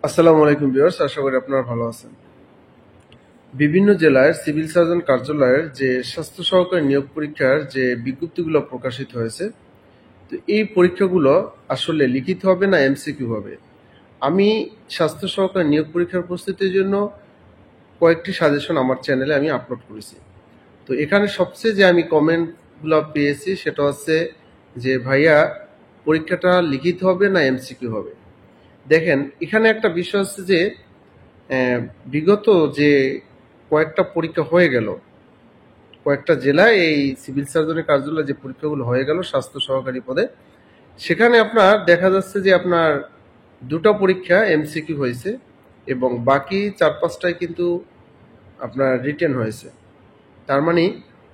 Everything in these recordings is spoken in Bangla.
আসসালামু আলাইকুম ভিউয়ার্স, আশা করি আপনারা ভালো আছেন। বিভিন্ন জেলার সিভিল সার্জন কার্যালয়ের যে স্বাস্থ্য সহকারী নিয়োগ পরীক্ষার যে বিজ্ঞপ্তিগুলো প্রকাশিত হয়েছে, তো এই পরীক্ষাগুলো আসলে লিখিত হবে না এমসিকিউ হবে। আমি স্বাস্থ্য সহকারী নিয়োগ পরীক্ষার প্রস্তুতির জন্য কয়েকটি সাজেশন আমার চ্যানেলে আমি আপলোড করেছি। তো এখানে সবচেয়ে যে আমি কমেন্টগুলো পেয়েছি সেটা হচ্ছে যে ভাইয়া, পরীক্ষাটা লিখিত হবে না এমসিকিউ হবে। দেখেন, এখানে একটা বিষয় হচ্ছে যে বিগত যে কয়েকটা পরীক্ষা হয়ে গেল, কয়েকটা জেলায় এই সিভিল সার্জনের কার্যালয়ে যে পরীক্ষাগুলো হয়ে গেল স্বাস্থ্য সহকারী পদে, সেখানে আপনার দেখা যাচ্ছে যে আপনার দুটো পরীক্ষা এমসিকিউ হয়েছে এবং বাকি 4-5টায় কিন্তু আপনার রিটেন হয়েছে। তার মানে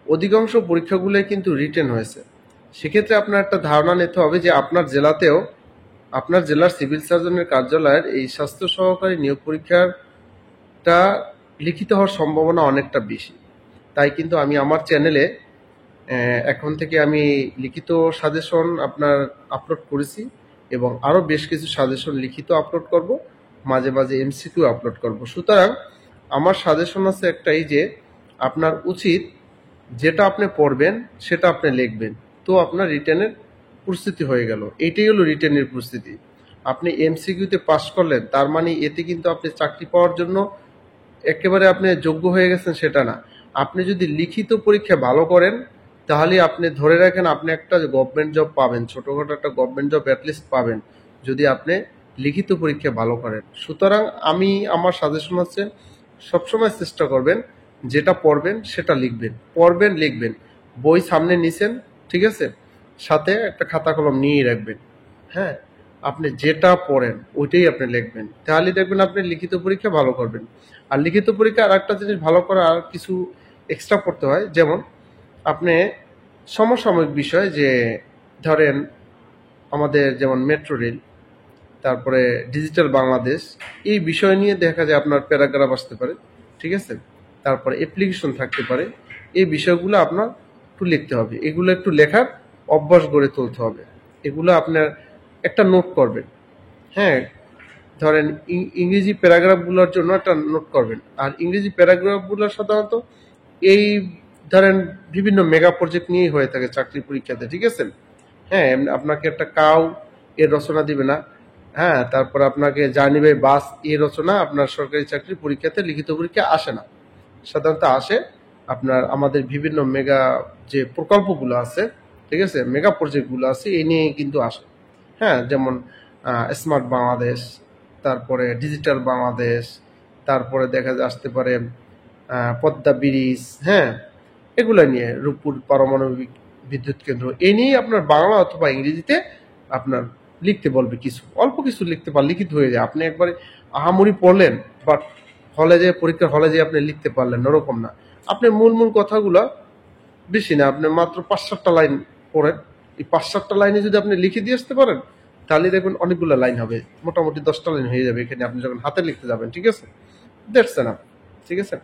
অধিকাংশ পরীক্ষাগুলোই কিন্তু রিটেন হয়েছে। সেক্ষেত্রে আপনার একটা ধারণা নিতে হবে যে আপনার জেলাতেও, আপনার জেলার সিভিল সার্জনের কার্যালয়ের এই স্বাস্থ্য সহকারী নিয়োগ পরীক্ষাটা লিখিত হওয়ার সম্ভাবনা অনেকটা বেশি। তাই কিন্তু আমি আমার চ্যানেলে এখন থেকে আমি লিখিত সাজেশন আপনার আপলোড করেছি এবং আরও বেশ কিছু সাজেশন লিখিত আপলোড করব, মাঝে মাঝে এমসিকিউ আপলোড করব। সুতরাং আমার সাজেশন আছে একটাই, যে আপনার উচিত যেটা আপনি পড়বেন সেটা আপনি লিখবেন, তো আপনার রিটেনের প্রস্তুতি হয়ে গেল। এইটাই হলো রিটেনের প্রস্তুতি। আপনি এমসিকিউতে পাস করলেন, তার মানে এতে কিন্তু আপনি চাকরি পাওয়ার জন্য একেবারে আপনি যোগ্য হয়ে গেছেন সেটা না। আপনি যদি লিখিত পরীক্ষা ভালো করেন, তাহলে আপনি ধরে রাখেন আপনি একটা গভর্নমেন্ট জব পাবেন, ছোটখাটো একটা গভর্নমেন্ট জব অ্যাটলিস্ট পাবেন যদি আপনি লিখিত পরীক্ষা ভালো করেন। সুতরাং আমি আমার সাজেশন হচ্ছে, সবসময় চেষ্টা করবেন যেটা পড়বেন সেটা লিখবেন, পড়বেন লিখবেন। বই সামনে নিছেন, ঠিক আছে, সাথে একটা খাতা কলম নিয়ে রাখবেন। হ্যাঁ, আপনি যেটা পড়েন ওইটাই আপনি লিখবেন, তাহলে দেখবেন আপনি লিখিত পরীক্ষা ভালো করবেন। আর লিখিত পরীক্ষা আর একটা জিনিস ভালো করা, আর কিছু এক্সট্রা পড়তে হয়। যেমন আপনি সমসাময়িক বিষয়, যে ধরেন আমাদের যেমন মেট্রো রেল, তারপরে ডিজিটাল বাংলাদেশ, এই বিষয় নিয়ে দেখা যায় আপনার প্যারাগ্রাফ আসতে পারে, ঠিক আছে, তারপরে অ্যাপ্লিকেশন থাকতে পারে। এই বিষয়গুলো আপনার একটু লিখতে হবে, এগুলো একটু লেখার অভ্যাস গড়ে তুলতে হবে। এগুলো আপনার একটা নোট করবেন। হ্যাঁ, ধরেন ইংরেজি প্যারাগ্রাফগুলোর জন্য একটা নোট করবেন। আর ইংরেজি প্যারাগ্রাফগুলো সাধারণত এই ধরেন বিভিন্ন মেগা প্রজেক্ট নিয়েই হয়ে থাকে চাকরি পরীক্ষাতে, ঠিক আছে। হ্যাঁ, আপনাকে একটা কাউ এর রচনা দিবে না। হ্যাঁ, তারপর আপনাকে জার্নি বাই বাস এই রচনা আপনার সরকারি চাকরি পরীক্ষাতে লিখিত পরীক্ষা আসে না, সাধারণত আসে আপনার আমাদের বিভিন্ন মেগা যে প্রকল্পগুলো আছে, ঠিক আছে, মেগা প্রজেক্টগুলো আছে এই নিয়ে কিন্তু আসে। হ্যাঁ, যেমন স্মার্ট বাংলাদেশ, তারপরে ডিজিটাল বাংলাদেশ, তারপরে দেখা যায় আসতে পারে পদ্মা ব্রিজ, হ্যাঁ, এগুলো নিয়ে রূপপুর পারমাণবিক বিদ্যুৎ কেন্দ্র, এই নিয়েই আপনার বাংলা অথবা ইংরেজিতে আপনার লিখতে বলবে। কিছু অল্প কিছু লিখতে পার, লিখিত হয়ে যায়। আপনি একবারে আহামরি পড়লেন, বাট হলে যে পরীক্ষার হলে যে আপনি লিখতে পারলেন ওরকম না। আপনি মূল মূল কথাগুলো বেশি না, আপনি মাত্র 5-7টা লাইন পড়েন। এই 5-7টা লাইনে যদি আপনি লিখে দিয়ে আসতে পারেন, তাহলে দেখবেন অনেকগুলো লাইন হবে, মোটামুটি 10টা লাইন হয়ে যাবে এখানে আপনি যখন হাতে লিখতে যাবেন, ঠিক আছে। দ্যাটস এনাফ, ঠিক আছে।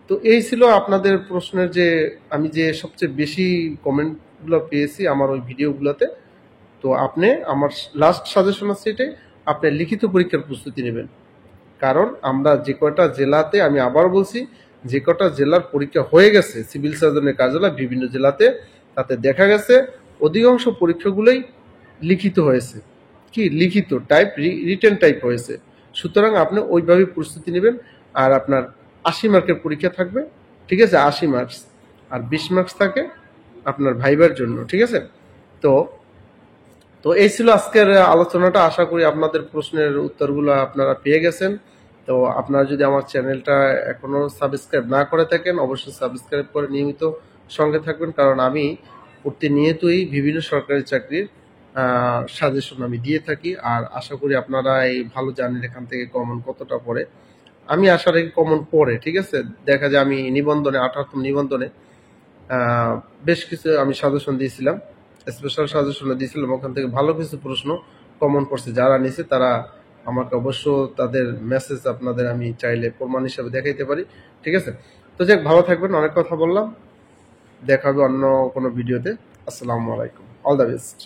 তো এই ছিল আপনাদের প্রশ্নের যে আমি যে সবচেয়ে বেশি কমেন্টগুলো পেয়েছি আমার ওই ভিডিওগুলোতে। তো আপনি আমার লাস্ট সাজেশন আছে এটাই, আপনি লিখিত পরীক্ষার প্রস্তুতি নেবেন। কারণ আমরা যে কয়টা জেলাতে, আমি আবার বলছি, যে কটা জেলার পরীক্ষা হয়ে গেছে সিভিল সার্জনের কার্যালয় বিভিন্ন জেলাতে, তাতে দেখা গেছে অধিকাংশ পরীক্ষাগুলোই লিখিত হয়েছে। কি লিখিত টাইপ, রিটেন টাইপ হয়েছে। সুতরাং আপনি ওইভাবে প্রস্তুতি নেবেন। আর আপনার 80 মার্কের পরীক্ষা থাকবে, ঠিক আছে, 80 মার্কস। আর 20 মার্কস থাকে আপনার ভাইবার জন্য, ঠিক আছে। তো তো এই ছিল আজকের আলোচনাটা। আশা করি আপনাদের প্রশ্নের উত্তরগুলো আপনারা পেয়ে গেছেন। তো আপনারা যদি আমার চ্যানেলটা এখনো সাবস্ক্রাইব না করে থাকেন, অবশ্যই সাবস্ক্রাইব করে নিয়মিত সঙ্গে থাকবেন, কারণ আমি প্রতিনিয়তই বিভিন্ন সরকারি চাকরির সাজেশন আমি দিয়ে থাকি। আর আশা করি আপনারা এই ভালো জানেন এখান থেকে কমন কতটা পড়ে। আমি আশা রাখি কমন পড়ে, ঠিক আছে। দেখা যায় আমি নিবন্ধনে 18তম নিবন্ধনে বেশ কিছু আমি সাজেশন দিয়েছিলাম, স্পেশাল সাজেশন দিয়েছিলাম, ওখান থেকে ভালো কিছু প্রশ্ন কমন পড়ছে। যারা নিছে তারা আমাকে অবশ্য তাদের মেসেজ আপনাদের আমি চাইলে প্রমাণ হিসাবে দেখাইতে পারি, ঠিক আছে। তো যাক, ভালো থাকবেন, অনেক কথা বললাম, দেখা হবে অন্য কোনো ভিডিওতে। আসসালামু আলাইকুম, অল দ্য বেস্ট।